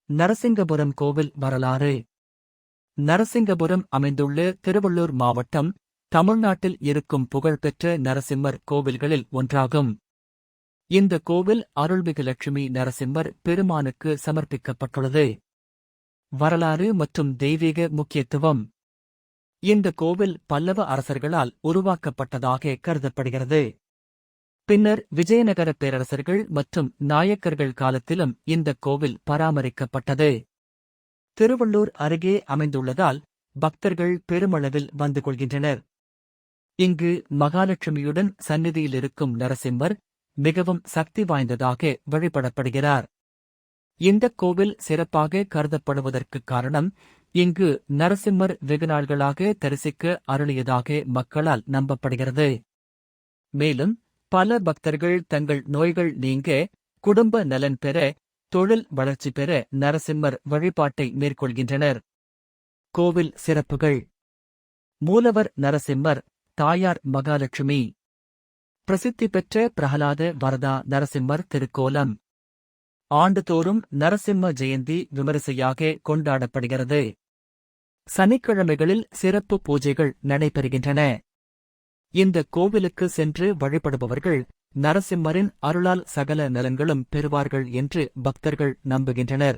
நரசிங்கபுரம் கோவில் வரலாறு. நரசிங்கபுரம் அமைந்துள்ள திருவள்ளூர் மாவட்டம், தமிழ்நாட்டில் இருக்கும் புகழ்பெற்ற நரசிம்மர் கோவில்களில் ஒன்றாகும். இந்த கோவில் அருள்மிகு லட்சுமி நரசிம்மர் பெருமானுக்கு சமர்ப்பிக்கப்பட்டுள்ளது. வரலாறு மற்றும் தெய்வீக முக்கியத்துவம். இந்த கோவில் பல்லவ அரசர்களால் உருவாக்கப்பட்டதாக கருதப்படுகிறது. பின்னர் விஜயநகர பேரரசர்கள் மற்றும் நாயக்கர்கள் காலத்திலும் இந்த கோவில் பராமரிக்கப்பட்டது. திருவள்ளூர் அருகே அமைந்துள்ளதால் பக்தர்கள் பெருமளவில் வந்து கொள்கின்றனர். இங்கு மகாலட்சுமியுடன் சந்நிதியில் இருக்கும் நரசிம்மர் மிகவும் சக்தி வாய்ந்ததாக வழிபடப்படுகிறார். இந்த கோவில் சிறப்பாக கருதப்படுவதற்கு காரணம், இங்கு நரசிம்மர் வெகுநாள்களாக தரிசிக்க அருளியதாக மக்களால் நம்பப்படுகிறது. மேலும் பல பக்தர்கள் தங்கள் நோய்கள் நீங்க, குடும்ப நலன் பெற, தொழில் வளர்ச்சி பெற நரசிம்மர் வழிபாட்டை மேற்கொள்கின்றனர். கோவில் சிறப்புகள். மூலவர் நரசிம்மர், தாயார் மகாலட்சுமி. பிரசித்தி பெற்ற பிரகலாத வரதா நரசிம்மர் திருக்கோலம். ஆண்டுதோறும் நரசிம்ம ஜெயந்தி விமரிசையாக கொண்டாடப்படுகிறது. சனிக்கிழமைகளில் சிறப்பு பூஜைகள் நடைபெறுகின்றன. இந்த கோவிலுக்கு சென்று வழிபடுபவர்கள் நரசிம்மரின் அருளால் சகல நலன்களும் பெறுவார்கள் என்று பக்தர்கள் நம்புகின்றனர்.